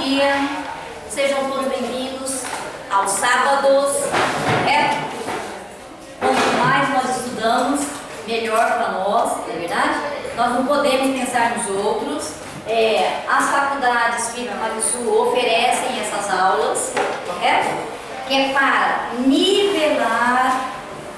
dia, sejam todos bem-vindos aos sábados. Quanto mais nós estudamos, melhor para nós, não é verdade? Nós não podemos pensar nos outros. As faculdades FIP/Sul oferecem essas aulas, correto? Que é para nivelar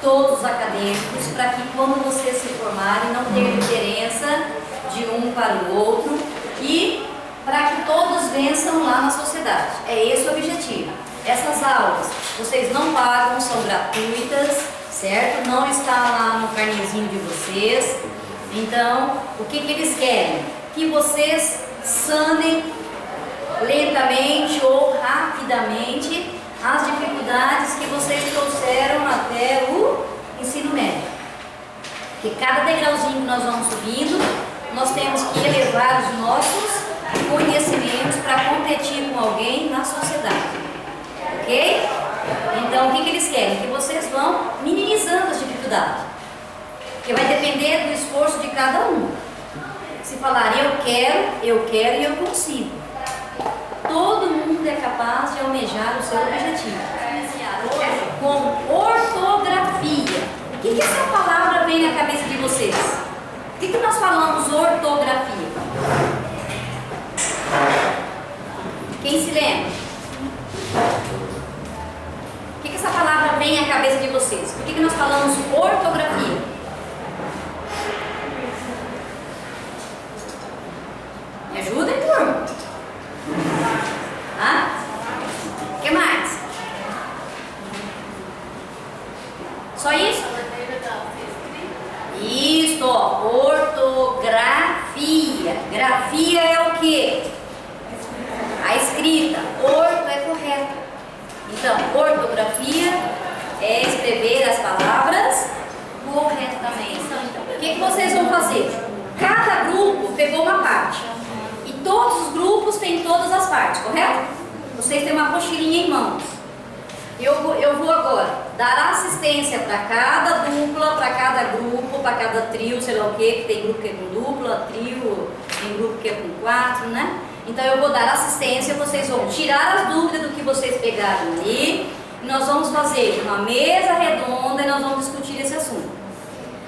todos os acadêmicos, para que quando vocês se formarem não tenha diferença de um para o outro e para que todos vençam lá na sociedade. É esse o objetivo. Essas aulas vocês não pagam, são gratuitas, certo? Não está lá no carnezinho de vocês. Então, o que eles querem? Que vocês sanem lentamente ou rapidamente as dificuldades que vocês trouxeram até o ensino médio. Porque cada degrauzinho que nós vamos subindo, nós temos que elevar os nossos conhecimentos para competir com alguém na sociedade. Ok? Então, o que eles querem? Que vocês vão minimizando as dificuldades. Porque vai depender do esforço de cada um. Se falar eu quero e eu consigo. Todo mundo é capaz de almejar o seu objetivo. Hoje com ortografia. O que essa palavra vem na cabeça de vocês? O que nós falamos ortografia? Quem se lembra? O que essa palavra vem à cabeça de vocês? Por que nós falamos ortografia? Me ajudem, turma? O que mais? Só isso? Isso, ortografia. Grafia é o quê? A escrita. Orto é correto. Então, ortografia é escrever as palavras corretamente. O que vocês vão fazer? Cada grupo pegou uma parte. E todos os grupos têm todas as partes, correto? Vocês têm uma pochilinha em mãos. Eu vou agora dar assistência para cada dupla, para cada grupo, para cada trio, sei lá o que tem grupo que é com dupla, trio, tem grupo que é com 4, né? Então eu vou dar assistência, vocês vão tirar as dúvidas do que vocês pegaram ali, e nós vamos fazer uma mesa redonda e nós vamos discutir esse assunto.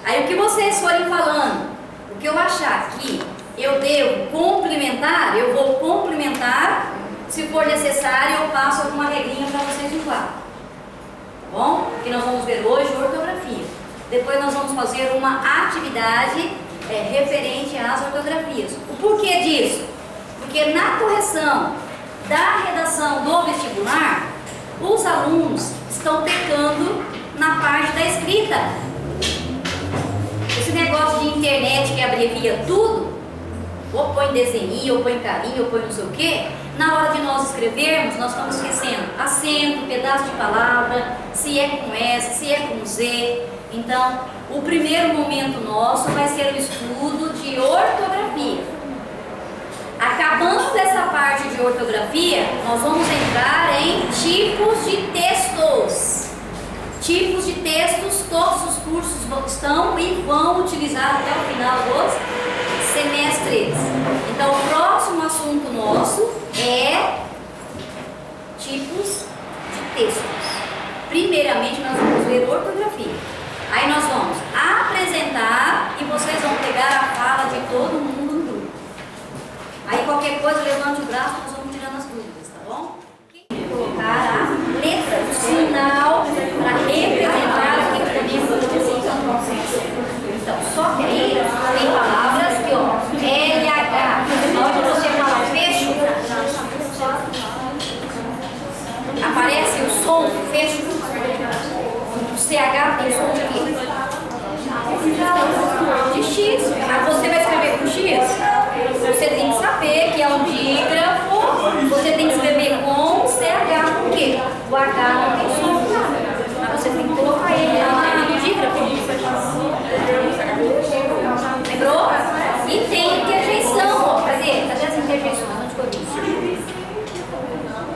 Aí o que vocês forem falando, o que eu achar que eu devo complementar, eu vou complementar. Se for necessário, eu passo alguma regrinha para vocês no quadro. Tá bom? Que nós vamos ver hoje ortografia. Depois nós vamos fazer uma atividade referente às ortografias. O porquê disso? Porque na correção da redação do vestibular, os alunos estão pecando na parte da escrita. Esse negócio de internet que abrevia tudo, ou põe desenho, ou põe carinho, ou põe não sei o quê, na hora de nós escrevermos, nós estamos esquecendo acento, pedaço de palavra, se é com S, se é com Z. Então, o primeiro momento nosso vai ser o estudo de ortografia. Acabando dessa parte de ortografia, nós vamos entrar em tipos de textos. Tipos de textos, todos os cursos estão e vão utilizar até o final dos semestres. Então, o próximo assunto nosso é tipos de textos. Primeiramente, nós vamos ver ortografia. Aí nós vamos apresentar e vocês vão pegar a fala de todo mundo no grupo. Aí qualquer coisa, levante o braço e nós vamos tirando as dúvidas, tá bom? Quem colocar a letra, o sinal para representar aqui também. Então, só que aí tem palavras que, ó, LH. Na hora que você falar fecho, aparece o som fecho. O CH tem som de quê? De X. Mas você vai escrever com X? Você tem que saber que é um dígrafo. Você tem que escrever com CH. Por quê? O H não tem som. Mas você tem que colocar ele lá no dígrafo. Lembrou? E tem interjeição, ó. Cadê? Cadê as interjeições? Onde que eu disse?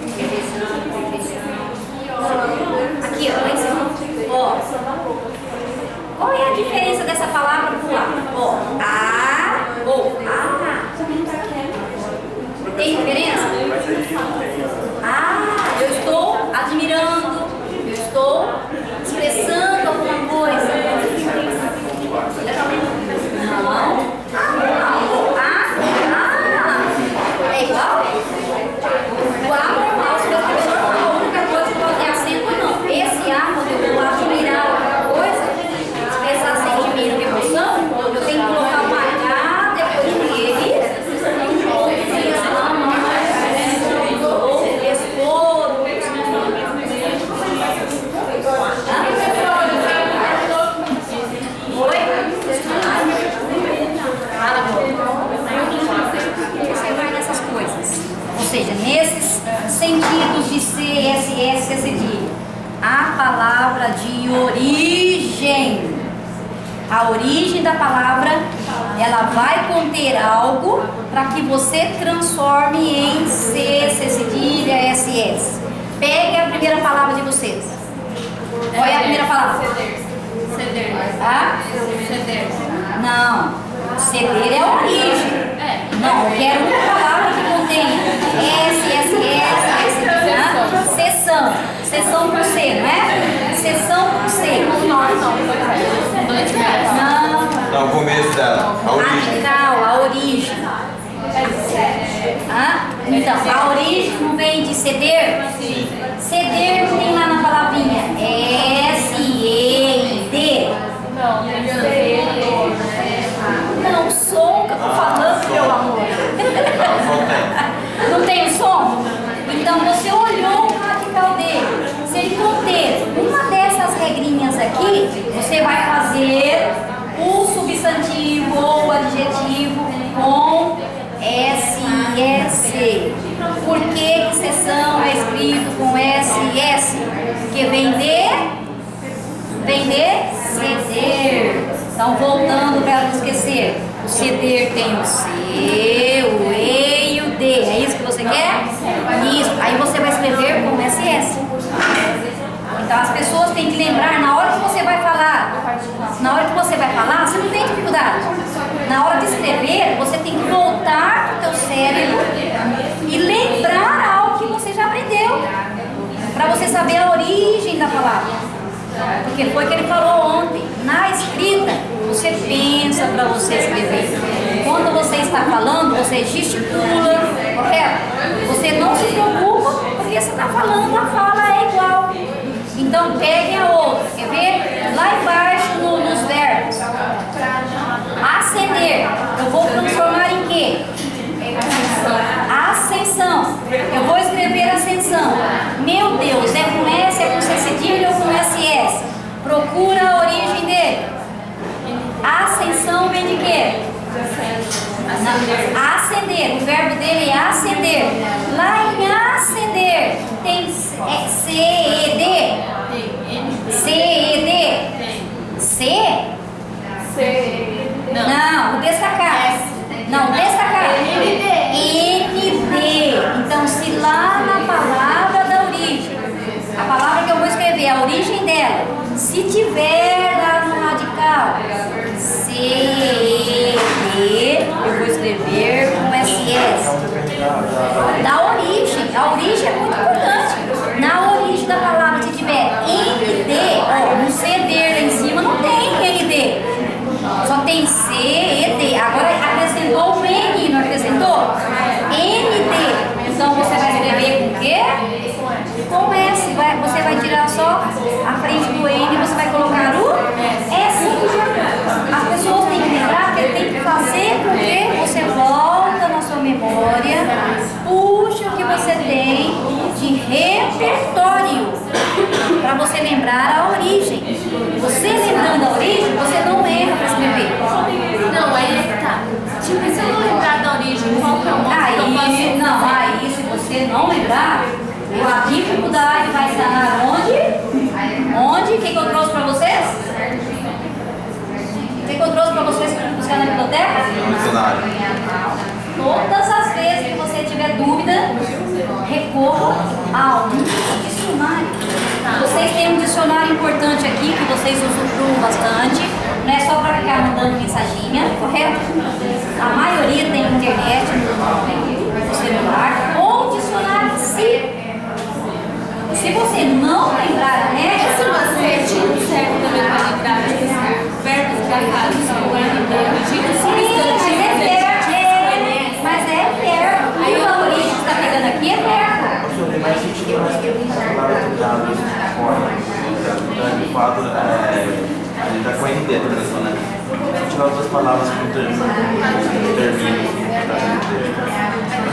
Interjeição. Aqui, ó, lá em cima. Ó. Qual é a diferença dessa palavra pro A? Ó, A ou A. Tem diferença? O A normal, se você escrever normal, a única coisa que pode ter acento não. Esse A, quando eu vou admirar outra coisa, expressar sentimento e emoção, eu tenho que colocar um H depois dele. Você vai nessas coisas. Ou seja, nesses sentidos de CSS, cedilha. A palavra de origem. A origem da palavra, ela vai conter algo para que você transforme em C, cedilha, SS. Pegue a primeira palavra de vocês. Qual é a primeira palavra? Ceder. Ah? Ceder. Não. Ceder é a origem. Não, eu quero uma palavra que contenha sessão. Sessão por C, não é? Sessão por C. Não, o começo dela, a origem. Radical, a origem. Então, a origem não vem de ceder? Sim. Ceder não tem lá na palavrinha. S-E-I-D. Não, som que eu tô falando, meu amor. Não tem o som? Então você olhou o radical dele. Se ele conter uma dessas regrinhas aqui, você vai fazer o substantivo ou o adjetivo com SS. Por que sessão é escrito com SS? Porque vem de ceder. Então, voltando para não esquecer, o ceder tem o C, o E e o D. É isso que você quer? Isso. Aí você vai escrever com SS. Então, as pessoas têm que lembrar, na hora que você vai falar, você não tem dificuldade. Na hora de escrever, você tem que voltar para o teu cérebro e lembrar algo que você já aprendeu, para você saber a origem da palavra. Porque foi o que ele falou ontem. Na escrita, você pensa para você escrever. Quando você está falando, você gesticula, correto? Você não se preocupa porque você está falando, a fala é igual. Então peguem a outra. Quer ver? Lá embaixo nos verbos. Ascender. Eu vou transformar em quê? Ascensão. Eu vou escrever ascensão. Meu Deus, é com S, é com C cedilha ou com SS? Procura a origem dele. Ascensão vem de quê? Ascender. O verbo dele é ascender. Lá em ascender tem C-E-D? C-E-D? C? Não, o destacar. Não, destacar. ND. Então, se lá na palavra da origem, a palavra que eu vou escrever, a origem dela, se tiver lá no radical, CED, eu vou escrever com SS. Da origem, a origem é muito importante. Na origem da palavra, se tiver ND, ó, no ceder lá em cima não tem ND. Só tem C, E, D. Agora acrescentou o N, não acrescentou? ND. Então você vai escrever com o quê? Com S. Você vai tirar só a frente do N e você vai colocar o S. As pessoas têm que lembrar que tem que fazer com que você volta na sua memória, puxa o que você tem de repertório para você lembrar a origem. Você lembrando a origem, você não erra para escrever. Não, aí é que tá. Tipo, se eu não lembrar da origem, qual que é o modo que eu posso Aí, não, aí se você não lembrar, a dificuldade vai estar onde? Onde? O que eu trouxe para vocês? O que eu trouxe para vocês para buscar na biblioteca? Dicionário. Todas as vezes que você tiver dúvida, recorra ao dicionário. Vocês têm um dicionário importante aqui que vocês usufruem bastante. Não é só para ficar mandando mensaginha, correto? A maioria tem internet no celular ou dicionário em si. Se você não lembrar a regra, Esse macete não serve também para lembrar verbos que acaso mas é verbo. Aí a origem que está pegando aqui é palavras com termino.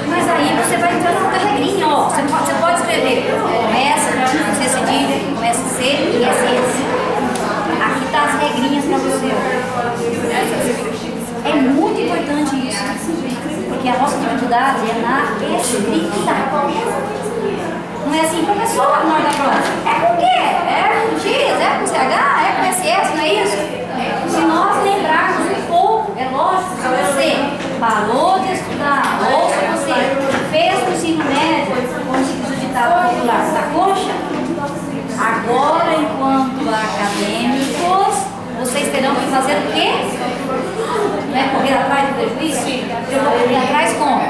Mas aí você vai entrar numa regrinha, ó. Você pode escrever. Começa C cedilha, começa C e SS. Aqui tá as regrinhas para você, ó. É muito importante isso. Porque a nossa dificuldade é na escrita. Não é assim, professor, na hora da prova. É com o quê? É com X, é com CH, é com SS, não é isso? Se nós lembrarmos um pouco, é lógico, se você parou de estudar, ou se você fez o ensino médio, como se diz o ditado popular, da coxa, agora, enquanto acadêmicos, vocês terão que fazer o quê? Não é correr atrás do prejuízo? Eu vou correr atrás como?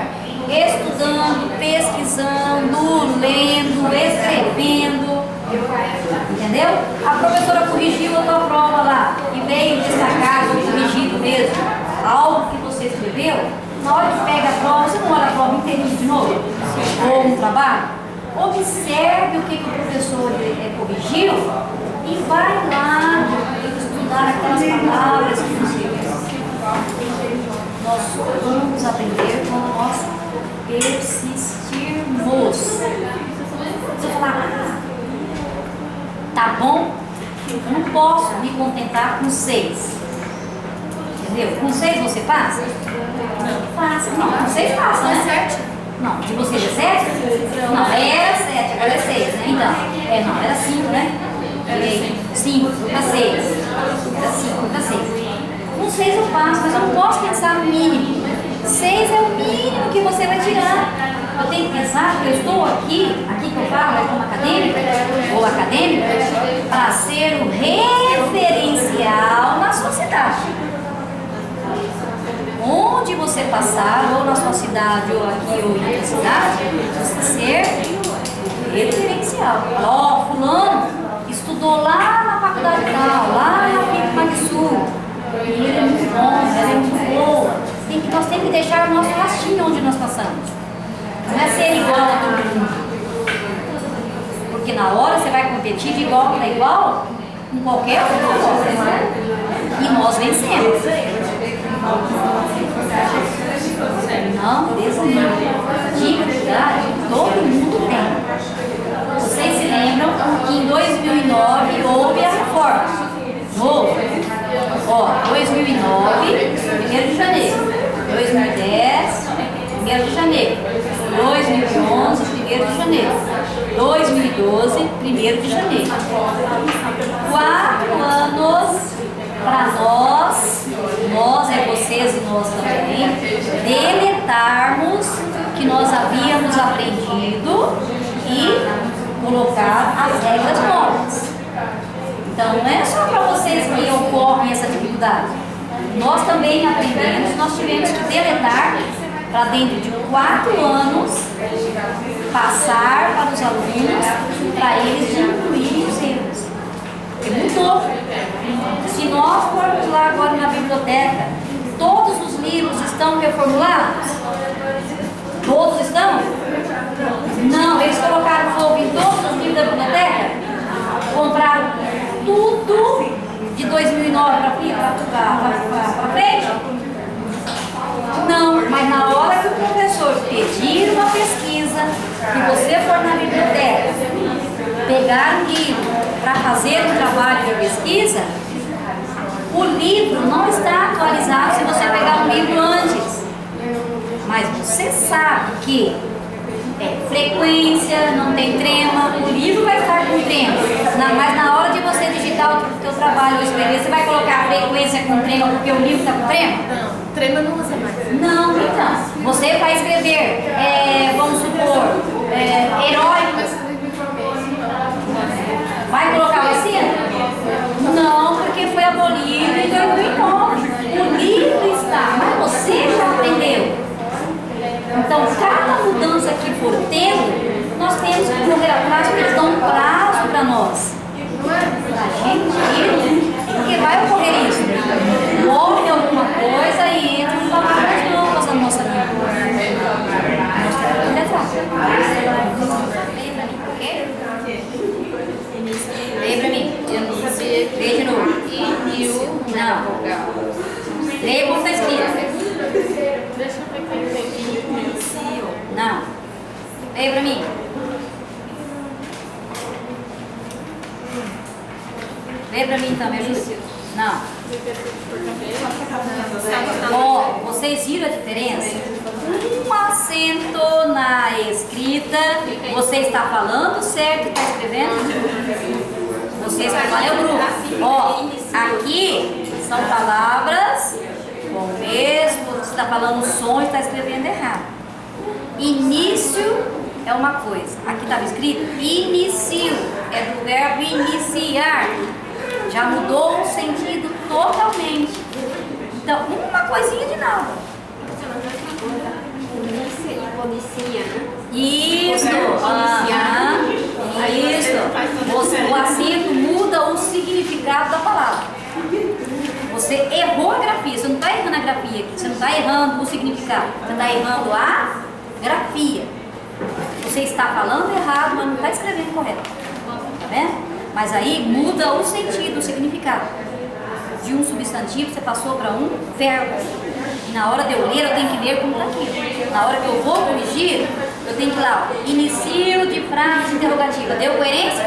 Estudando, pesquisando, lendo, escrevendo. Entendeu? A professora corrigiu a tua prova lá e veio destacar, corrigido mesmo, algo que você escreveu. Na hora que pega a prova, você não olha a prova inteirinha de novo? Ou um trabalho? Observe o que o professor corrigiu e vai lá estudar aquelas palavras que você. Nós vamos aprender quando nós persistirmos. Você falar, tá bom? Eu não posso me contentar com 6. Entendeu? Com 6 você passa? Não. Passa. Não, com 6 passa, né? 7? Não, de vocês é 7? Não, era 7, agora é 6, né? Então, não, era 5, né? 5 para 6. Era 5 para 6. Com 6 eu passo, mas eu não posso pensar no mínimo. 6 é o mínimo que você vai tirar. Eu tenho que pensar que eu estou aqui que eu falo é como acadêmica ou acadêmico, para ser o referencial na sua cidade. Onde você passar, ou na sua cidade, ou aqui, ou em outra cidade, você ser o referencial. Ó, fulano estudou lá na faculdade tal, lá na PIB Sul. E ele é muito bom, ela é muito boa. Nós temos que deixar o nosso rastinho onde nós passamos. Não é ser igual a todo mundo. Porque na hora você vai competir de igual para igual com qualquer outra coisa. E nós vencemos. Não desanime. Dificuldade todo mundo tem. Vocês se lembram que em 2009 houve a reforma? Houve. Ó, 2009, 1º de janeiro. 2010, 1º de janeiro. 2011, 1º de janeiro. 2012, 1º de janeiro. 4 anos para nós é vocês e nós também, deletarmos que nós havíamos aprendido e colocar as regras novas. Então não é só para vocês que ocorre essa dificuldade. Nós também aprendemos, nós tivemos que deletar para dentro de 4 anos, passar para os alunos, para eles diminuírem os erros. Porque mudou. Se nós formos lá agora na biblioteca, todos os livros estão reformulados? Todos estão? Não, eles colocaram fogo em todos os livros da biblioteca? Compraram tudo de 2009 para frente? Não, mas na hora que o professor pedir uma pesquisa, que você for na biblioteca, pegar um livro para fazer um trabalho de pesquisa, o livro não está atualizado se você pegar um livro antes. Mas você sabe que frequência, não tem trema, o livro vai estar com trema. Mas na hora de você digitar o teu trabalho ou escrever, você vai colocar a frequência com trema porque o livro está com trema? Não, trema não usa mais. Não, então. Você vai escrever, vamos supor, herói. Vai colocar o ensino? Não, porque foi abolido em 2009. O livro está, mas você já aprendeu. Então, cada mudança que for tendo, nós temos que correr atrás, porque eles dão um prazo para nós. A gente ir, porque vai ocorrer isso. Morre alguma coisa e entra palavras novas na nossa vida. Nós temos que correr atrás. Leia pra mim. Leia pra mim então, me ajuda. Não. Ó, vocês viram a diferença? Um acento na escrita. Você está falando certo e está escrevendo? Você está falando, é o grupo. Ó, aqui são palavras com o mesmo. Você está falando som e está escrevendo errado. Início é uma coisa. Aqui estava escrito inicio. É do verbo iniciar. Já mudou o sentido totalmente. Então, uma coisinha de nada. Isso. Isso. O acento muda o significado da palavra. Você errou a grafia. Você não está errando a grafia aqui. Você não está errando o significado. Você está errando a grafia. Você está falando errado, mas não está escrevendo correto. Tá vendo? Mas aí muda o sentido, o significado. De um substantivo você passou para um verbo. E na hora de eu ler, eu tenho que ler como está aqui. Na hora que eu vou corrigir, eu tenho que ir lá, ó, inicio de frase interrogativa. Deu coerência?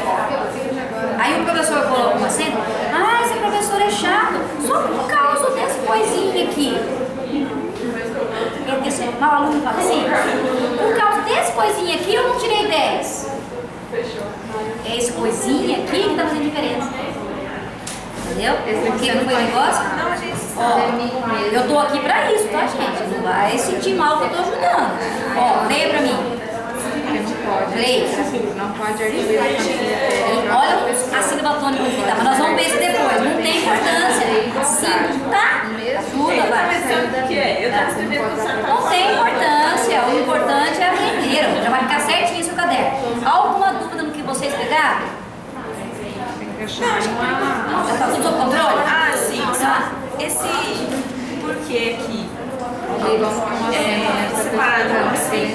Aí o professor coloca um acento. Ah, esse professor é chato. Só por causa dessa coisinha aqui. Esse mau aluno fala assim. Por causa dessa coisinha aqui, eu não tirei 10. É esse coisinha aqui que está fazendo diferença. Entendeu? Por que não foi o negócio? Ó, eu tô aqui pra isso, tá, gente? Não vai sentir mal que eu tô ajudando. Ó, leia pra mim. Leia. Não pode argumentar. Olha a sílaba tônica que tá, mas nós vamos ver isso depois. Não tem importância. Sim, tá? Ajuda, vai. Não tem importância. O importante é aprender. Já vai ficar certinho isso no caderno. Alguma dúvida no que vocês pegaram? Já tá tudo sob controle? Ah, sim. Esse porquê aqui é separado assim.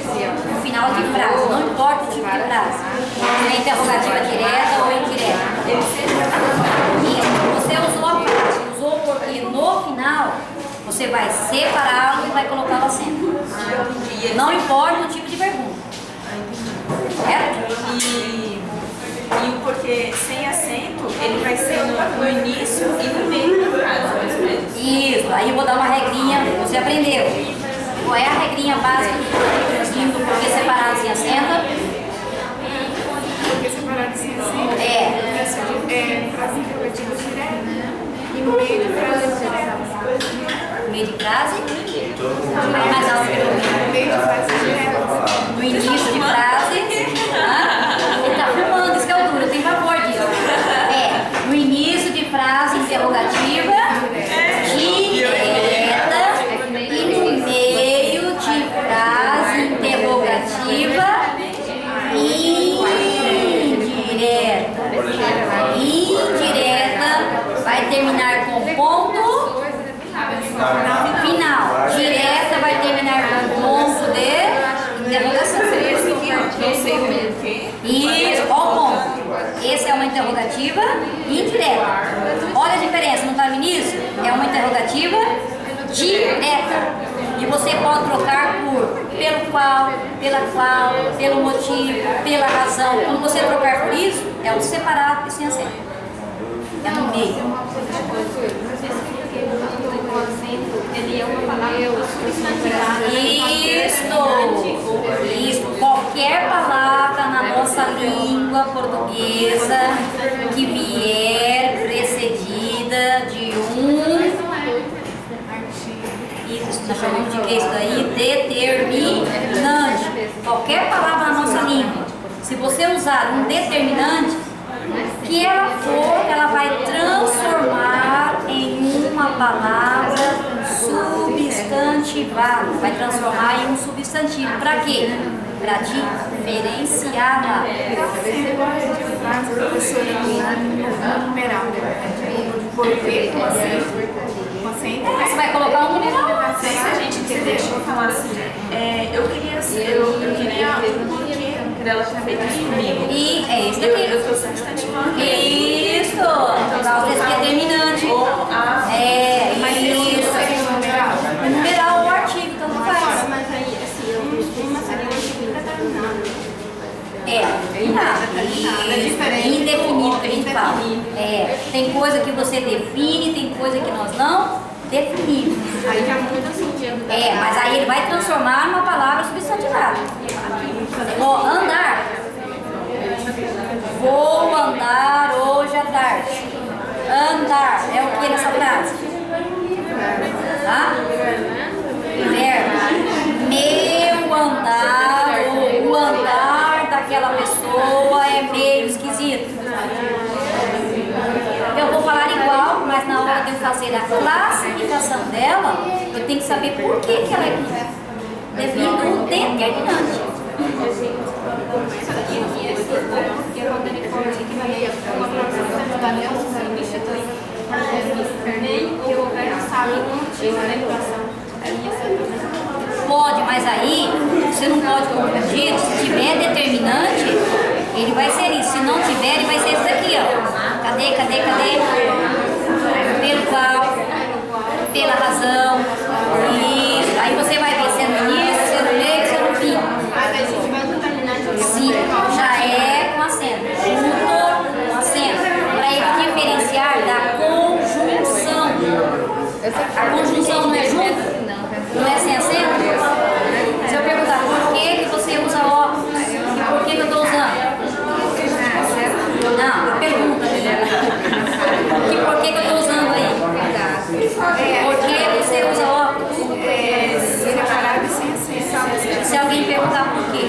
No final de frase, não importa o tipo de frase. Se é interrogativa direta ou indireta. Isso, você usou a frase, usou o porquê no final, você vai separá-lo e vai colocar o acento. Não importa o tipo de pergunta. Certo? E o porquê sem acento, ele vai ser no início e no meio da frase, mais ou menos. Isso, aí eu vou dar uma regrinha, você aprendeu. Qual é a regrinha básica do porquê separado sem acento? Porque separado sem acento É frase interrogativa direta. E no meio de frase direta. meio de frase, mais alto que eu No meio de frase direta. no início de frase. Ele tá filmando, isso que é o duro, tem favor disso. É, no início de frase interrogativa, direta, e no meio de frase interrogativa, indireta. Indireta vai terminar com ponto final. Direta vai terminar com ponto de interrogação. Não sei o porquê. Isso, ó o ponto. Esse é uma interrogativa indireta. Olha a diferença, não está no início? É uma interrogativa direta. E você pode trocar por pelo qual, pela qual, pelo motivo, pela razão. Quando você trocar por isso, é o separado e sem acento. É no meio. Ele é uma palavra substantivada. Isso. Qualquer palavra na nossa língua portuguesa que vier precedida de isso, nós chamamos de que isso daí? Determinante. Qualquer palavra na nossa língua, se você usar um determinante, que ela for, ela vai transformar em uma palavra substantivada. Vai transformar em um substantivo. Para quê? Para diferenciá-la. Porquê com acento? Você vai colocar um numeral. Se a gente entender, eu vou falar assim. Eu queria um porquê dela ter feito isso comigo. E é isso daqui. Eu estou substantivando. Isso. Causa determinante. É, isso. O numeral ou o artigo, tanto faz. Mas aí, assim, uma seria um artigo determinado. Indefinido que a gente fala. Tem coisa que você define, tem coisa que nós não definimos. Aí já muda o sentido. Mas aí ele vai transformar numa palavra substantivada. Ó, andar. Vou andar hoje à tarde. Andar é o que nessa frase? Tá? Verbo. Meu andar, ou o andar daquela pessoa é meio esquisito. Eu vou falar igual, mas na hora de eu fazer a classificação dela, eu tenho que saber por que ela é devido determinante. Pode, mas aí você não pode confundir. Se tiver determinante, ele vai ser isso. Se não tiver, ele vai ser isso daqui, ó. Cadê? Pelo qual, pela razão. Isso. Aí você vai ver se é no início, se é no meio, se é no fim. Sim, já é com acento. Junto com acento. Para ele diferenciar da conjunção. A conjunção não é junto? Não é sem acento? Se eu perguntar por que você usa óculos e por que eu estou usando? Não, a pergunta. E por que eu estou usando aí? Por que você usa óculos? Separado e sem acento. Se alguém perguntar por quê?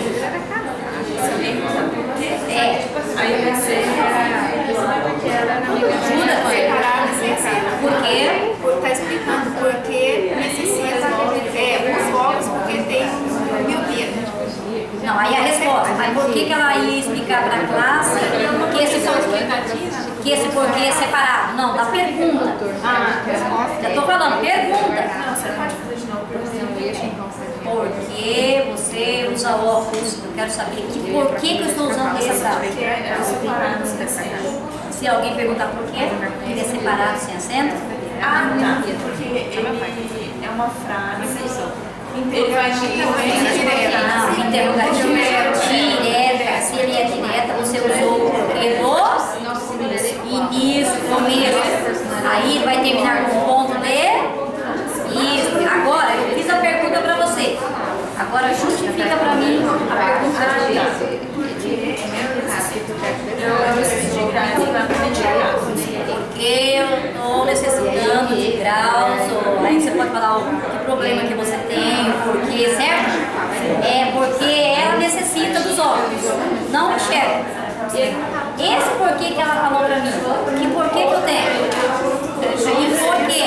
Aí vai ser Ajuda? separado e sem acento. Por quê? Está explicando porque necessita os óculos porque tem miopia. Não, aí a resposta. Mas por que ela ia explicar para a classe que esse porquê é separado? Não, da pergunta. Já estou falando, pergunta. Não, você pode fazer de novo. Por que você usa óculos? Eu quero saber por que eu estou usando essa data. Porque é separado sem acento. Se alguém perguntar por quê, ele é separado sem acento? Tá. Porque ele é uma frase interrogativa direta. Não, interrogativa direta. Se ele é direta, você usou o porquê no início, começo. Aí ele vai terminar com o ponto de isso. Agora, eu fiz a pergunta para você. Agora justifica para mim a pergunta que eu fiz. Porque eu estou necessitando de graus, ou aí você pode falar o problema que você tem, o porquê, certo? É porque ela necessita dos óculos, não enxerga. Esse porquê que ela falou pra mim, que porquê que eu tenho? E porquê?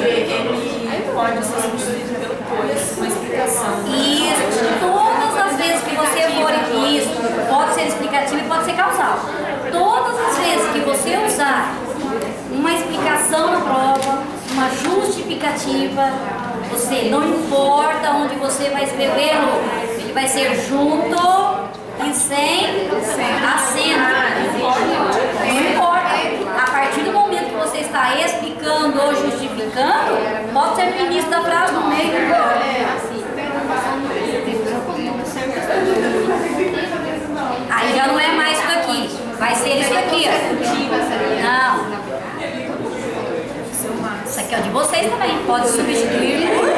Ele pode ser substituído pelo pois, uma explicação. Isso, todas as vezes que você for isso, pode ser explicativo e pode ser causal. Todas as vezes que você usar uma explicação na prova, uma justificativa, você não importa onde você vai escrevê-lo, ele vai ser junto e sem acento. Não importa. A partir do momento que você está explicando ou justificando, pode ser no início da frase, no meio, não importa. Aí já não é mais isso daqui, vai ser isso daqui, ó. Não. Isso aqui é o de vocês também, pode substituir por.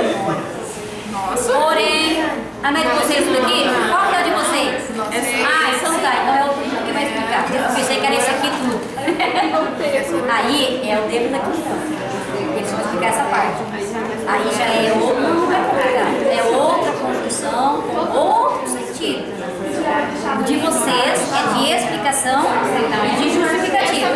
Porém, a não é de vocês isso daqui? Qual que é o de vocês? Então tá, então é o que vai explicar. Eu pensei que era esse aqui tudo. Aí é o dedo daqui. Eles vão explicar essa parte. Aí já é outro, é outra conjunção, com outro sentido. O de vocês é de explicação e de justificativa.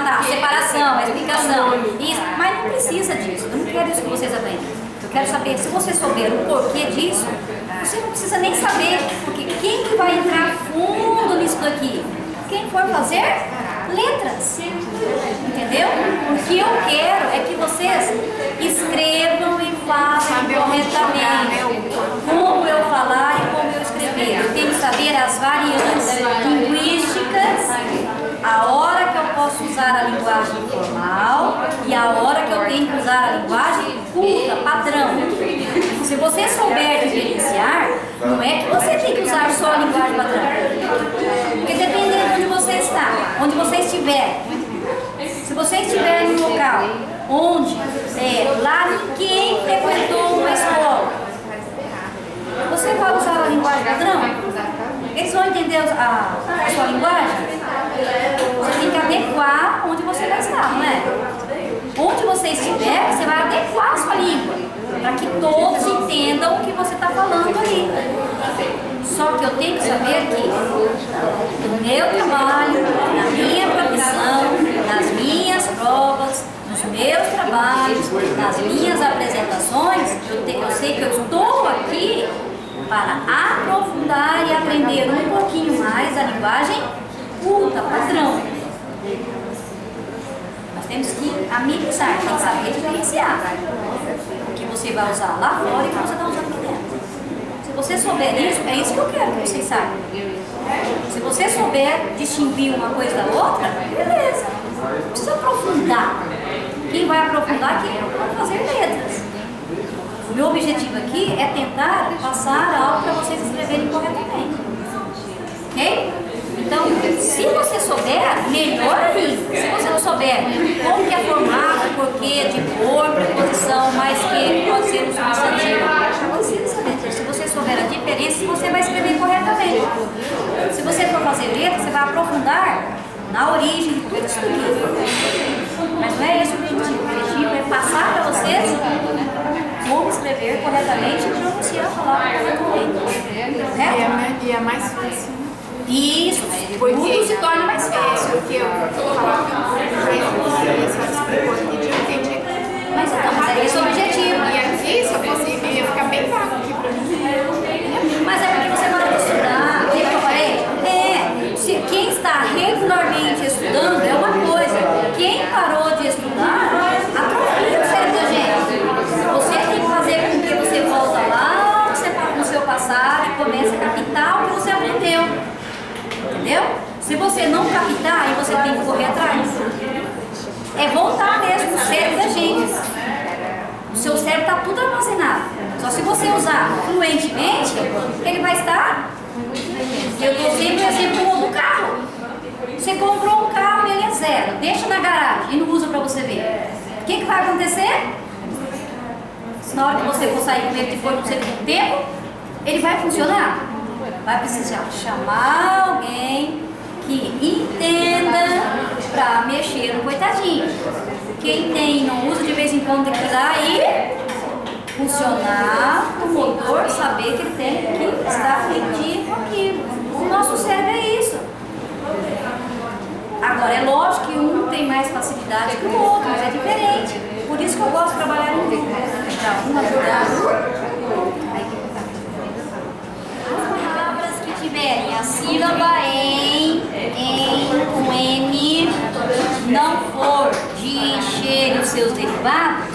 Tá. Separação, explicação. Isso. Mas não precisa disso. Eu não quero isso que vocês aprendam. Eu quero saber, se você souber o porquê disso, você não precisa nem saber. Porque quem que vai entrar fundo nisso daqui? Quem for fazer letras. Entendeu? O que eu quero é que vocês escrevam e falem corretamente. Como eu falar e como eu escrever. Eu tenho que saber as variantes linguísticas, a hora que eu a linguagem informal e a hora que eu tenho que usar a linguagem culta, padrão. Se você souber diferenciar, não é que você tem que usar só a linguagem padrão. Porque dependendo de onde você está, onde você estiver, se você estiver em um local onde lá ninguém frequentou uma escola, você vai usar a linguagem padrão? Eles vão entender a sua linguagem? Você tem que adequar onde você vai estar, não é? Onde você estiver, você vai adequar a sua língua, para que todos entendam o que você está falando ali. Só que eu tenho que saber que no meu trabalho, na minha profissão, nas minhas provas, nos meus trabalhos, nas minhas apresentações, eu sei que eu estou aqui para aprofundar e aprender um pouquinho mais a linguagem culta, padrão. Nós temos que amenizar, tem que saber diferenciar o que você vai usar lá fora e o que você está usando aqui dentro. Se você souber isso, é isso que eu quero que vocês saibam. Se você souber distinguir uma coisa da outra, beleza. Não precisa aprofundar. Quem vai aprofundar aqui vai fazer letras. O meu objetivo aqui é tentar passar algo para vocês escreverem corretamente. Ok? Então, se você souber, melhor ainda. Se você não souber como que é formado, porquê, de cor, preposição, mais que, pode ser um substantivo, não precisa saber disso. Se você souber a diferença, você vai escrever corretamente. Se você for fazer letra, você vai aprofundar na origem de tudo isso aqui. Mas não é esse o objetivo. O objetivo é passar para vocês como escrever corretamente e pronunciar a palavra corretamente. Correto? E é mais fácil. Isso, tudo se torna mais fácil. Porque eu vou falar Mas então, mas é esse o objetivo. E aqui, se eu fosse, ia ficar bem vago aqui pra mim. Mas é porque você parou de estudar. O que eu falei? Quem está regularmente estudando é uma coisa. Quem parou de estudar, atrofia o cérebro da gente. Você tem que fazer com que você volta lá no seu passado e comece a captar o que você aprendeu. Entendeu? Se você não captar, aí você tem que correr atrás. É voltar mesmo no cérebro da gente. O seu cérebro está tudo armazenado. Só se você usar fluentemente, ele vai estar. Eu dou sempre o exemplo do carro. Você comprou um carro e ele é zero. Deixa na garagem e não usa para você ver. O que vai acontecer? Na hora que você for sair com ele depois de um certo tempo, ele vai funcionar. Vai precisar chamar alguém que entenda para mexer no coitadinho. Quem tem não usa de vez em quando tem que ir lá e funcionar o motor, saber que ele tem que estar rendido aqui. O nosso cérebro é isso. Agora é lógico que um tem mais facilidade que o outro, mas é diferente. Por isso que eu gosto de trabalhar em grupo. Então, um ajudar o outro. Tiverem a sílaba com N não for de encher os seus derivados,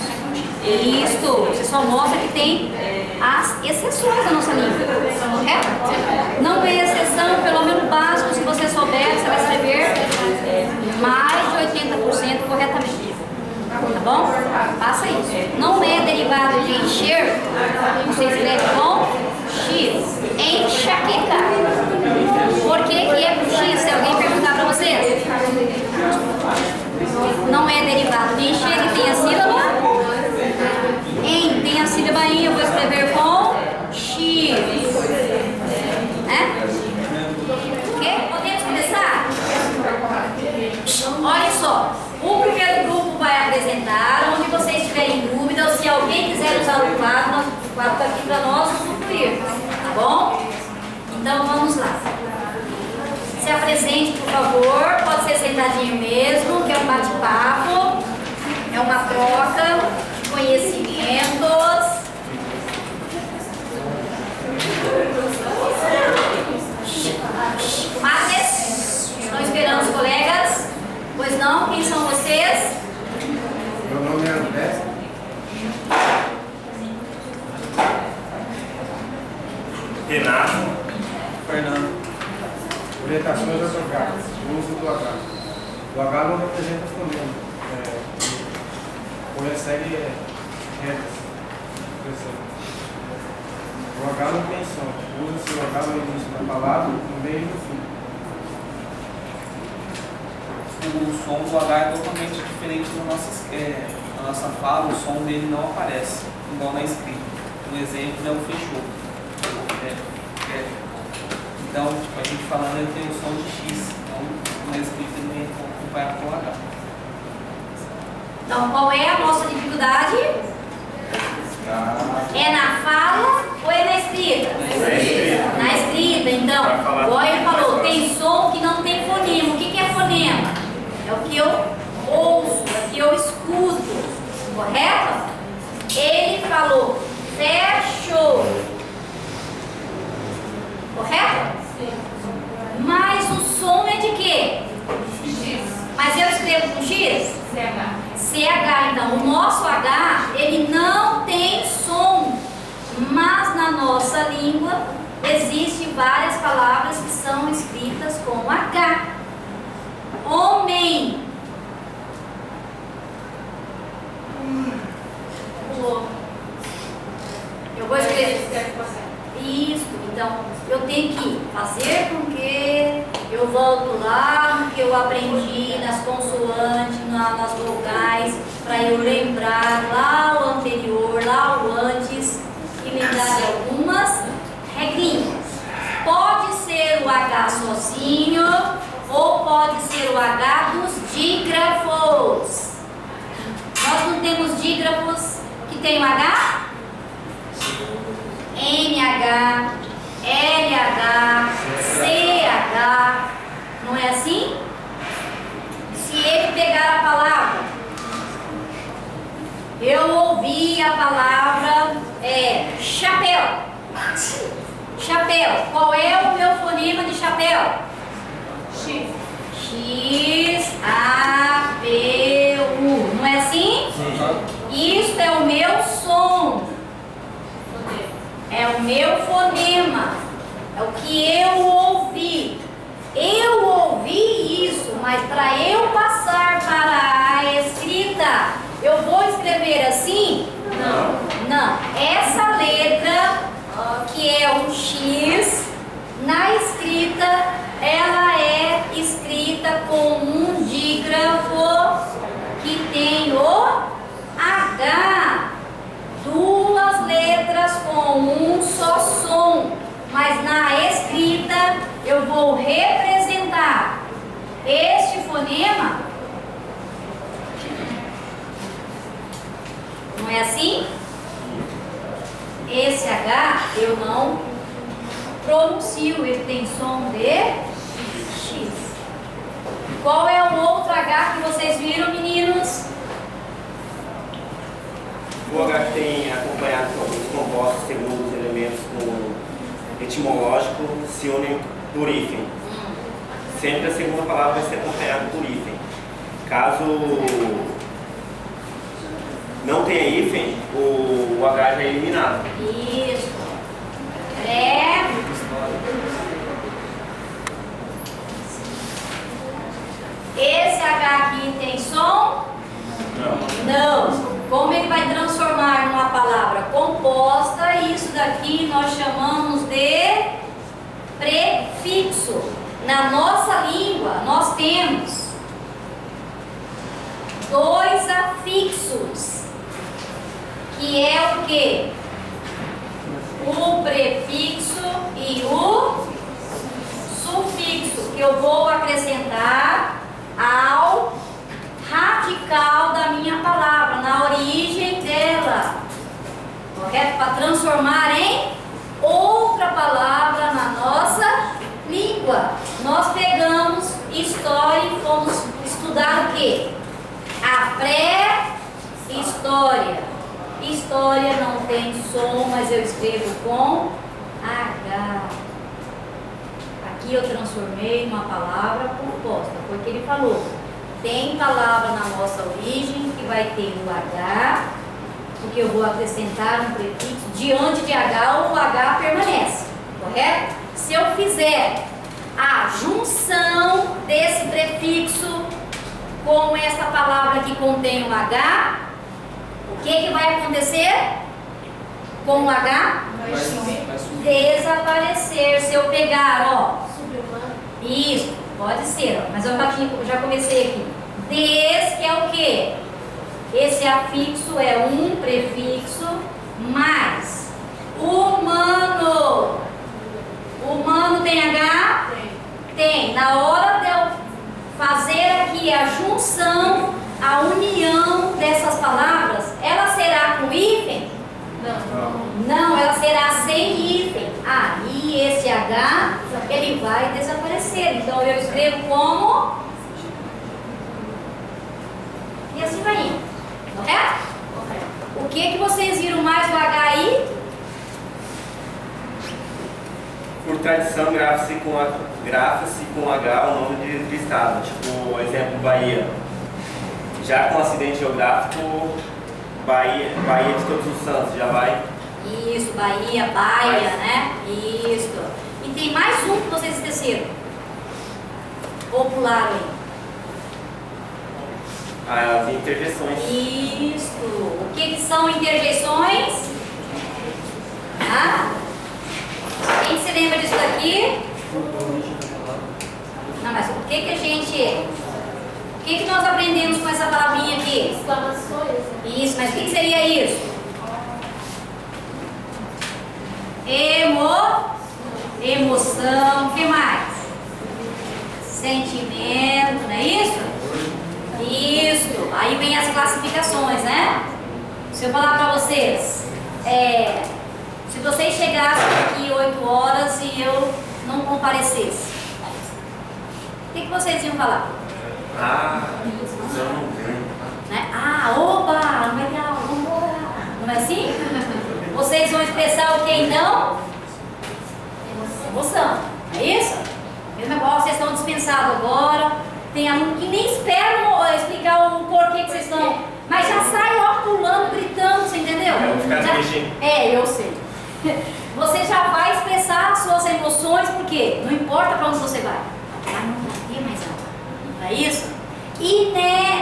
isto você só mostra que tem as exceções da nossa língua, correto? Não tem exceção, pelo menos básico, se você souber, você vai escrever mais de 80% corretamente. Tá bom? Faça isso. Não é derivado de encher, você escreve com X. Enxaqueca. Por que é com X? Se alguém perguntar para vocês. Não é derivado de encher, ele tem a sílaba tem a sílaba em, eu vou escrever com X. Ok? Podemos começar? Olha só. O primeiro grupo vai apresentar, onde vocês tiverem dúvida, ou se alguém quiser usar o quadro está aqui para nós concluir, tá bom? Então vamos lá. Se apresente, por favor, pode ser sentadinho mesmo, que é um bate-papo, é uma troca de conhecimentos. Mates, estão esperando os colegas? Pois não, quem são vocês? Meu nome é André. Renato. Fernando. Orientações ortográficas. Uso do atraso. O H não representa fonema. Ou segue retas. Por exemplo. O H não tem som. Usa-se o H no início da palavra, no meio e no fim. O som do H é totalmente diferente na nossa fala, o som dele não aparece, igual na escrita. Um exemplo é o fechou. Então, tipo, a gente falando, ele tem o som de X, então na escrita ele vai acompanhar com o H. Então, qual é a nossa dificuldade? É na fala ou é na escrita? Na escrita. Então, igual ele falou, tem som que não tem fonema. O que é fonema? É o que eu ouço, é o que eu escuto. Correto? Ele falou, fechou. Correto? Sim. Mas o som é de quê? X. Mas eu escrevo com X? CH. Então, o nosso H, ele não tem som. Mas na nossa língua, existem várias palavras que são escritas com H. Homem. Eu vou escrever. Isso. Então, eu tenho que fazer com que eu volto lá no que eu aprendi nas consoantes, nas vogais, para eu lembrar lá o anterior, lá o antes, e lembrar de algumas regrinhas. Pode ser o H sozinho ou pode ser o H dos dígrafos. Nós não temos dígrafos que tem o H? NH, LH, CH, não é assim? Se ele pegar a palavra, eu ouvi a palavra chapéu. Chapéu, qual é o meu fonema de chapéu? X. X, A, P, U, não é assim? Isso é o meu som. É o meu fonema, é o que eu ouvi. Eu ouvi isso, mas para eu passar para a escrita, eu vou escrever assim? Não. Essa letra, que é um X, na escrita, ela é escrita com um dígrafo que tem o H. Duas letras com um só som, mas na escrita eu vou representar este fonema. Não é assim? Esse H eu não pronuncio, ele tem som de X. Qual é o outro H que vocês viram, meninos? O H tem acompanhado com alguns compostos segundo os elementos no etimológico se unem por hífen. Sempre a segunda palavra vai ser acompanhada por hífen. Caso não tenha hífen, o H já é eliminado. Isso. Esse H aqui tem som? Não. Como ele vai transformar numa palavra composta, isso daqui nós chamamos de prefixo. Na nossa língua, nós temos dois afixos, que é o quê? O prefixo e o sufixo, que eu vou acrescentar ao radical da minha palavra, na origem dela, correto? Para transformar em outra palavra na nossa língua. Nós pegamos história e fomos estudar o quê? A pré-história. História não tem som, mas eu escrevo com H. Aqui eu transformei uma palavra composta, porque ele falou, tem palavra na nossa origem que vai ter o H, porque eu vou acrescentar um prefixo. Diante de H, o H permanece, correto? Se eu fizer a junção desse prefixo como essa palavra que contém um H, o que vai acontecer com o H? Vai subir. Desaparecer. Se eu pegar, ó, isso, pode ser, ó, mas eu já comecei aqui. Des, que é o quê? Esse afixo é um prefixo mais humano. Humano tem H? Tem. Na hora de eu fazer aqui a junção, a união dessas palavras, ela será com hífen? Não, ela será sem hífen. Aí esse H, ele vai desaparecer. Então eu escrevo como? E assim vai indo. Correto? O que vocês viram mais do H aí? Por tradição, grafa-se com H o nome de estado. Tipo, exemplo, Bahia. Já com acidente geográfico, Bahia de Todos os Santos, já vai. Isso, Bahia, Baia, né? Isso. E tem mais um que vocês esqueceram. Ou pularam aí. As interjeições. Isso. O que são interjeições? Quem se lembra disso daqui? Não, mas o que a gente... O que nós aprendemos com essa palavrinha aqui? Exclamações. Isso, mas o que seria isso? Emoção, o que mais? Sentimento, não é isso? Isso, aí vem as classificações, né? Se eu falar pra vocês, se vocês chegassem aqui 8 horas e eu não comparecesse, o que vocês iam falar? Eu não vi. Né? Oba, legal, vamos embora. Não é assim? Vocês vão expressar o que então? Emoção. É isso? Mesmo igual vocês estão dispensados agora. Tem aluno que nem esperam explicar o porquê que vocês estão. Mas já sai ó, pulando, gritando, você entendeu? Eu vou ficar triste. Eu sei. Você já vai expressar as suas emoções, porque não importa para onde você vai. Não bater mais alto. Não é isso? E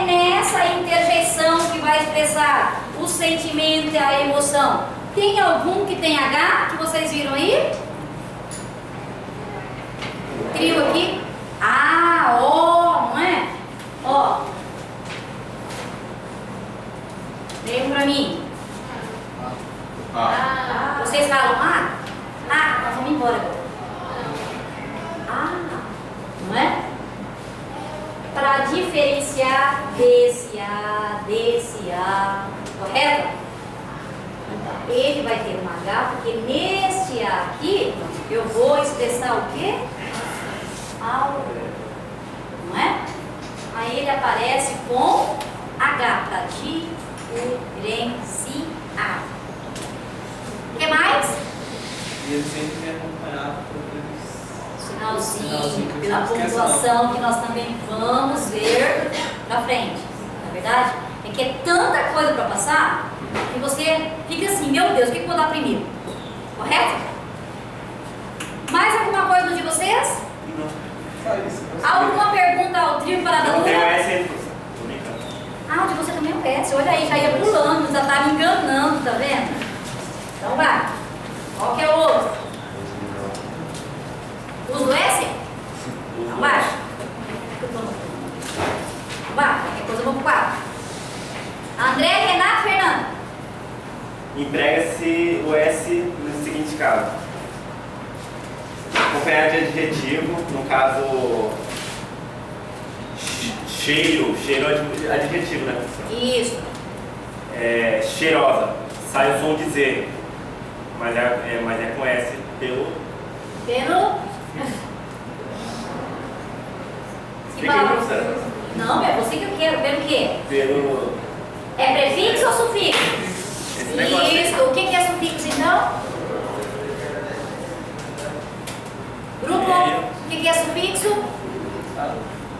nessa interjeição que vai expressar o sentimento e a emoção, tem algum que tem H que vocês viram aí? Trio aqui. Ó, não é? Ó. Leiam pra mim. Vocês falam nós vamos embora agora. Não é? Para diferenciar desse A, correto? Então, ele vai ter um H, porque neste A aqui, eu vou expressar o quê? Algo. Não é? Aí ele aparece com H, para diferenciar. O que mais? E ele sempre vem acompanhado por Sinalzinho, pela pontuação que nós também vamos ver pra frente. Não é verdade? É que é tanta coisa para passar que você fica assim, meu Deus, o que eu vou dar primeiro? Correto? Mais alguma coisa do de vocês? Só isso. Alguma pergunta ao trio para a Não tem o dúvida? S aí, tô brincando. O de você também é o S. Olha aí, já ia pulando, já tá me enganando, tá vendo? Então vai. Qual que é o outro? Usa o S? Então vai. Vai, qualquer coisa eu vou pro 4. André, Renato, Fernando. Emprega-se o S no seguinte caso. Acompanhado de adjetivo, no caso cheiro é adjetivo, né? Isso. Cheirosa, sai o som de Z, mas é com S pelo. Que Fica aí, palavra? professora. Não, é você que eu quero. Pelo quê? Pelo. É prefixo ou sufixo? Esse negócio aí. Isso. O que é sufixo então? Grupo, o que é sufixo?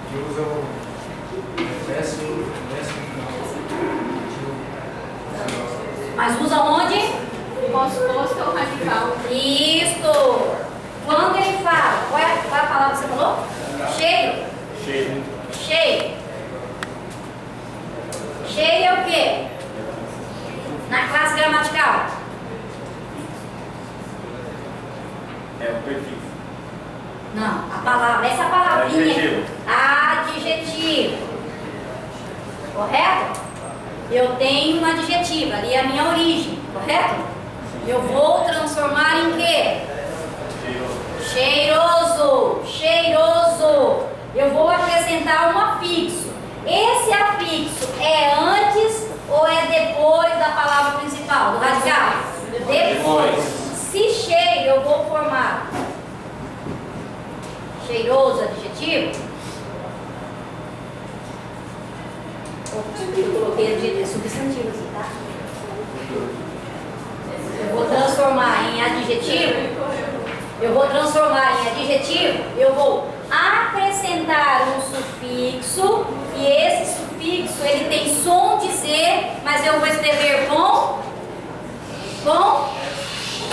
Que usa o verso Mas usa onde? Composto ou radical? Isso. Quando ele fala, qual é a palavra que você falou? Cheio. Cheiro. Cheio. correto? Eu tenho um adjetivo, ali é a minha origem, correto? Eu vou transformar em quê? Cheiroso, cheiroso. Eu vou acrescentar um afixo. Esse afixo é antes ou é depois da palavra principal, do radical? Depois. Se cheiro, eu vou formar cheiroso, adjetivo. Eu coloquei substantivo assim, tá? Eu vou transformar em adjetivo. Eu vou transformar em adjetivo. Eu vou acrescentar um sufixo. E esse sufixo, ele tem som de Z, mas eu vou escrever com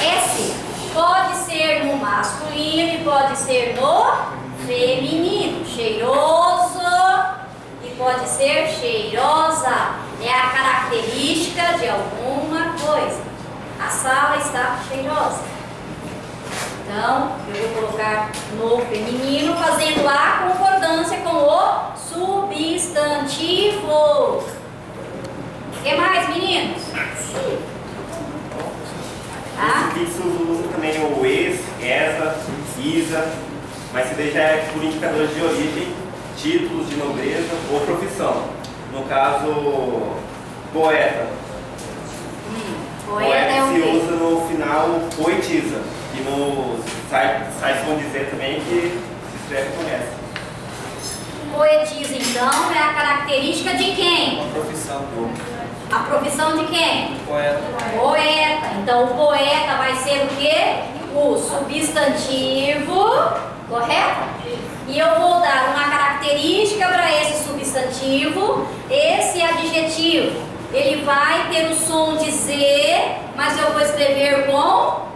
S. Pode ser no masculino e pode ser no feminino. Cheiroso e pode ser cheirosa. É a característica de alguma coisa. A sala está cheirosa. Então, eu vou colocar no feminino, fazendo a concordância com o substantivo. O que mais, meninos? Os sufixos usam também o ex, esa, isa, mas se deixar por indicadores de origem, títulos de nobreza ou profissão. No caso, poeta. Poeta é o se quê? usa no final poetisa. E no sai som dizer também que se escreve com essa. Poetisa, então, é a característica de quem? Uma profissão. A profissão de quem? Poeta. Poeta. Então, o poeta vai ser o quê? O substantivo, correto? E eu vou dar uma característica para esse substantivo. Esse adjetivo, ele vai ter o som de Z, mas eu vou escrever com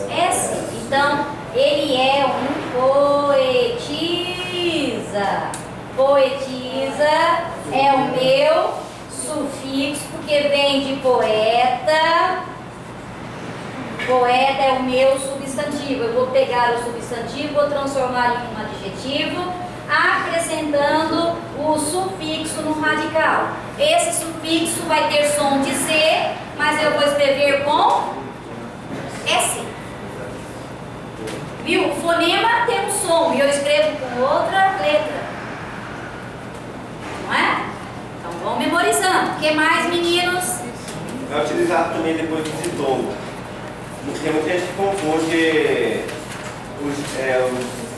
S. Então, ele é um poetisa. Poetisa é o meu sufixo, porque vem de poeta. Poeta é o meu substantivo. Eu vou pegar o substantivo, vou transformar em um adjetivo, acrescentando o sufixo no radical. Esse sufixo vai ter som de Z, mas eu vou escrever com S. Viu? O fonema tem um som e eu escrevo com outra letra. Não é? Então vão memorizando. O que mais, meninos? É utilizado também depois do ditongo. Tem muita gente que confunde,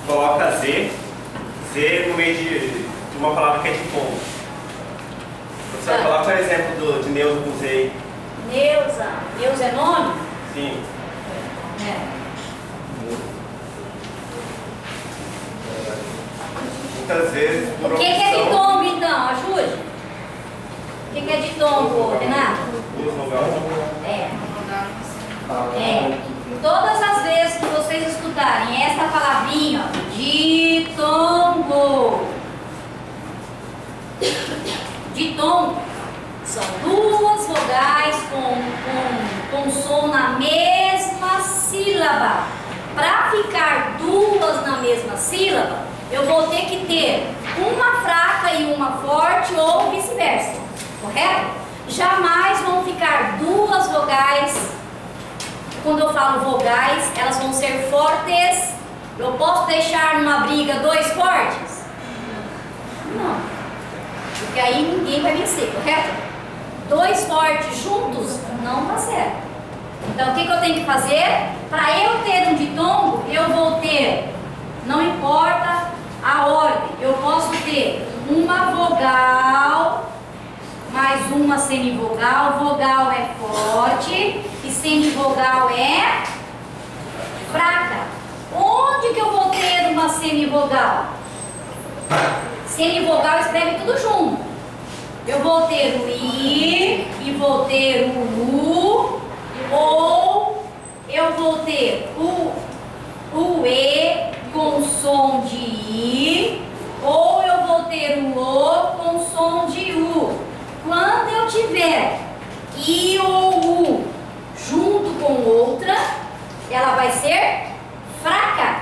coloca Z no meio de uma palavra que é ditongo. Você vai falar, por exemplo, de Neuza com Z. Neuza. Neuza é nome? Sim. É. Muitas vezes, por O que é ditongo, então? Ajude. O que é ditongo, Renato? Duas vogais. É. Todas as vezes que vocês escutarem esta palavrinha, ó, ditongo. Ditongo são duas vogais com som na mesma sílaba. Para ficar duas na mesma sílaba, eu vou ter que ter uma fraca e uma forte ou vice-versa, correto? Jamais vão ficar duas vogais. Quando eu falo vogais, elas vão ser fortes. Eu posso deixar numa briga dois fortes? Não. Porque aí ninguém vai vencer, correto? Dois fortes juntos não dá certo. Então o que eu tenho que fazer? Para eu ter um ditongo, eu vou ter, não importa a ordem, eu posso ter uma vogal mais uma semivogal. Vogal é forte e semivogal é fraca. Onde que eu vou ter uma semivogal? Semivogal escreve tudo junto. Eu vou ter o I e vou ter o U, ou eu vou ter o E com som de I, ou eu vou ter o O com som de U. Quando eu tiver I ou U junto com outra, ela vai ser fraca.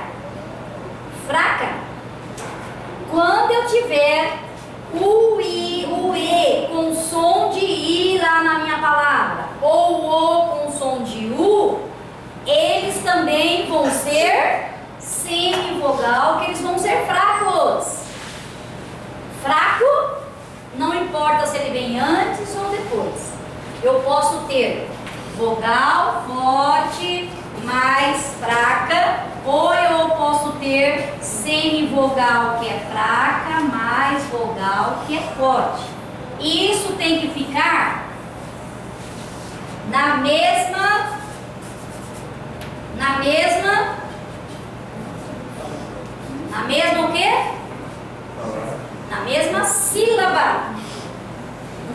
Fraca. Quando eu tiver o I, o E fraco, não importa se ele vem antes ou depois. Eu posso ter vogal forte mais fraca, ou eu posso ter semivogal que é fraca mais vogal que é forte. Isso tem que ficar na mesma o quê? Na mesma sílaba.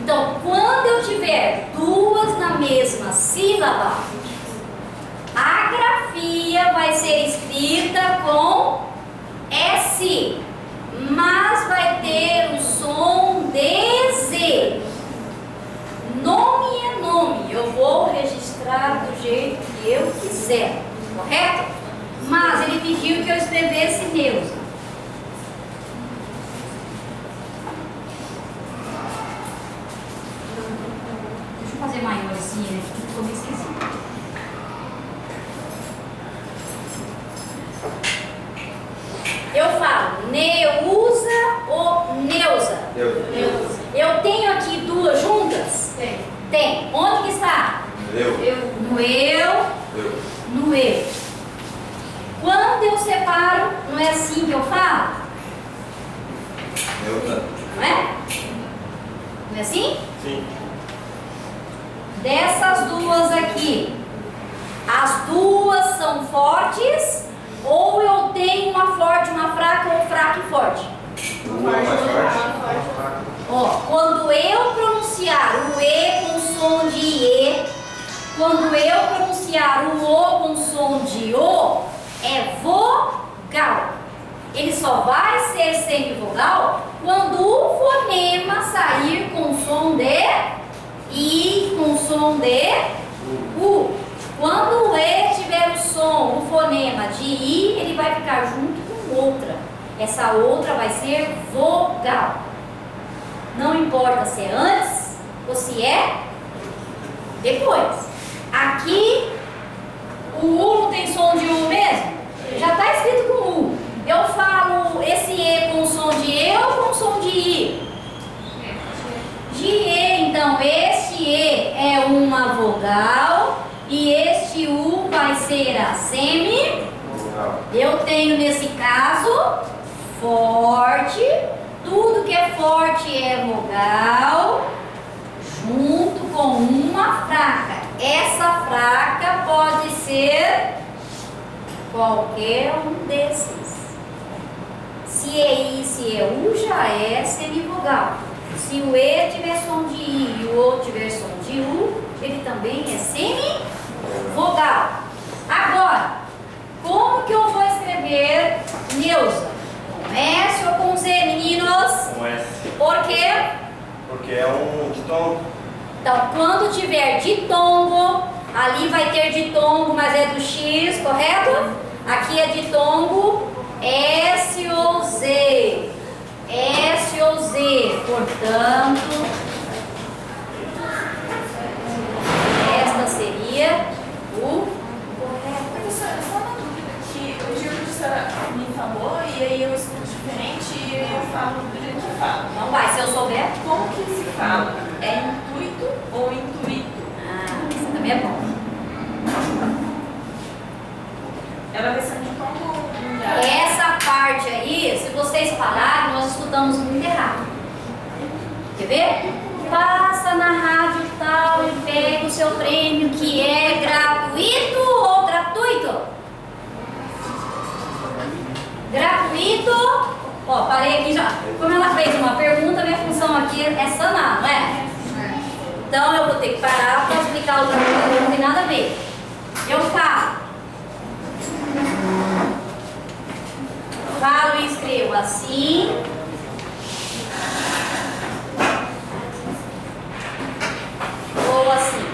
Então, quando eu tiver duas na mesma sílaba, a grafia vai ser escrita com S, mas vai ter o som de Z. Nome é nome, eu vou registrar do jeito que eu quiser, correto? Mas ele pediu que eu escrevesse Neuza. Deixa eu fazer maiorzinho, né? Ficou meio esquisito. Eu falo Neuza ou Neuza? Neuza. Eu tenho aqui duas juntas? Tem. Onde que está? No eu. No eu. Quando eu separo, não é assim que eu falo? Não é? Não é assim? Sim. Dessas duas aqui, as duas são fortes, ou eu tenho uma forte, uma fraca, ou fraca e forte? Ó, quando eu pronunciar o E com som de E, quando eu pronunciar o O com som de O, é vogal. Ele só vai ser semivogal quando o fonema sair com som de I, com som de U. Quando o E tiver o som, o fonema de I, ele vai ficar junto com outra. Essa outra vai ser vogal. Não importa se é antes ou se é depois. Aqui, o U não tem som de U mesmo? Já está escrito com U. Eu falo esse E com som de E ou com som de I? De E, então, este E é uma vogal e este U vai ser a semi. Eu tenho nesse caso forte, tudo que é forte é vogal, junto com uma fraca. Essa fraca pode ser qualquer um desses. Se é I, se é U, já é semivogal. Se o E tiver som de I e o O tiver som de U, ele também é semivogal. Agora, como que eu vou escrever Neuza? Com S ou com Z, meninos? Com S. Por quê? Porque é um ditongo. Então, quando tiver ditongo, ali vai ter ditongo, mas é do X, correto? Aqui é ditongo S ou Z. S ou Z, portanto, esta seria o correto. Professora, só uma dúvida que hoje a professora me falou e aí eu escuto diferente e eu falo do jeito que falo. Não vai, se eu souber. Como que se fala? É intuito ou intuito? Ah, isso também é bom. Ela vai ser um ditongo. Essa parte aí, se vocês falarem, nós escutamos muito errado. Quer ver? Passa na rádio tal e pega o seu prêmio, que é gratuito ou gratuito? Gratuito. Ó, parei aqui já. Como ela fez uma pergunta, minha função aqui é sanar, não é? Então eu vou ter que parar para explicar o gratuito, não tem nada a ver. Eu falo e escrevo assim. Ou assim.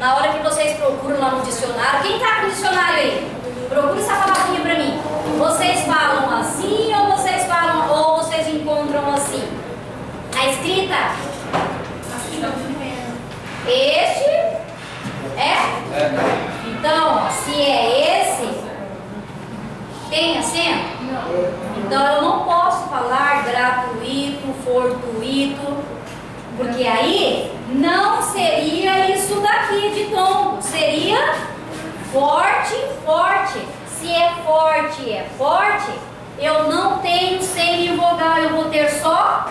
Na hora que vocês procuram lá no dicionário, quem tá com o dicionário aí? Procura essa palavrinha pra mim. Vocês falam assim ou vocês falam ou vocês encontram assim? A escrita? Este é? Então, se é esse, tem acento? Então eu não posso falar gratuito fortuito, porque aí não seria isso daqui de tombo, seria forte, forte. Se é forte, eu não tenho semivogal, eu vou ter só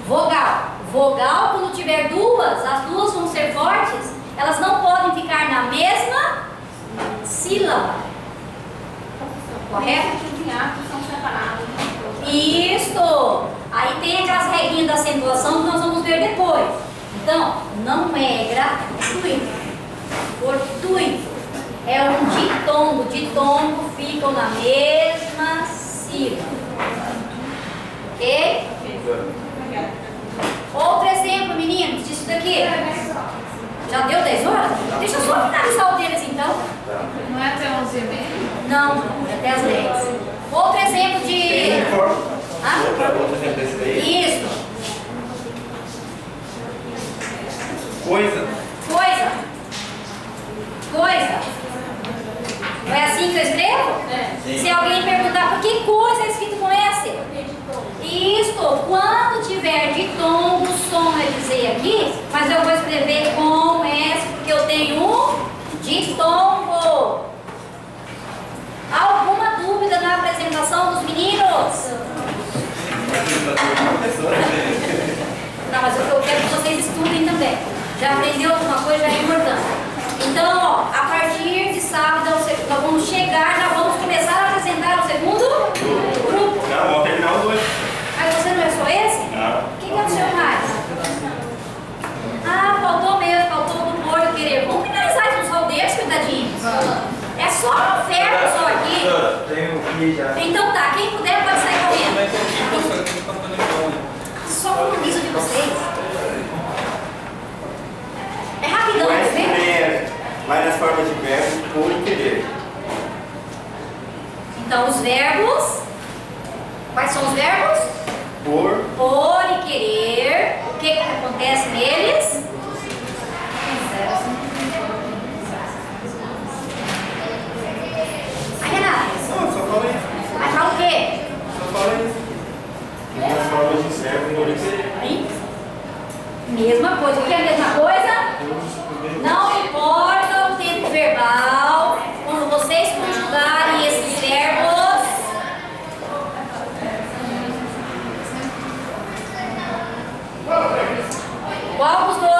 vogal. Vogal, quando tiver duas, as duas vão ser fortes, elas não podem ficar na mesma sílaba. Correto? São separados. Isto! Aí tem aquelas regrinhas da acentuação que nós vamos ver depois. Então, não é gratuito. Fortuito. É um ditongo. Ditongo ficam na mesma sílaba. Ok? Outro exemplo, meninos, disso daqui. Já deu 10 horas? Deixa eu só finalizar o deles então. Não é até 11h30? Não, é até as 10. Outro exemplo de. Outro exemplo desse daí. Isso. Coisa. Coisa. Não é assim que eu escrevo? Se alguém perguntar por que coisa é escrito com S? Isto, quando tiver ditongo, o som é dizer aqui, mas eu vou escrever com S porque eu tenho um ditongo. Alguma dúvida na apresentação dos meninos? Não, mas eu quero que vocês estudem também. Já aprendeu alguma coisa, já é importante. Então, ó, a partir de sábado, nós vamos chegar, já vamos começar a apresentar o segundo grupo. Não, vamos terminar os dois. Mas você não é só esse? Não. Quem é o seu mais? Ah, faltou mesmo, faltou do molho querer. Vamos finalizar isso só deles, coitadinhos. É só um verbo só aqui. Tenho que já. Então tá, quem puder pode sair correndo. Vai ter aqui, professora, que tá ficando fome. Só com o aviso de vocês. É rapidão, O tá S vendo? é vai nas formas de verbo por e querer. Então os verbos. Quais são os verbos? Por e querer. O que acontece neles? Ai, Renata, Não, só fala isso. vai falar o quê? Só fala isso. Nas formas de verbo por e querer. Hein? Mesma coisa. O que é a mesma coisa? Não importa o tempo verbal. Quando vocês conjugarem esses verbos, qual dos dois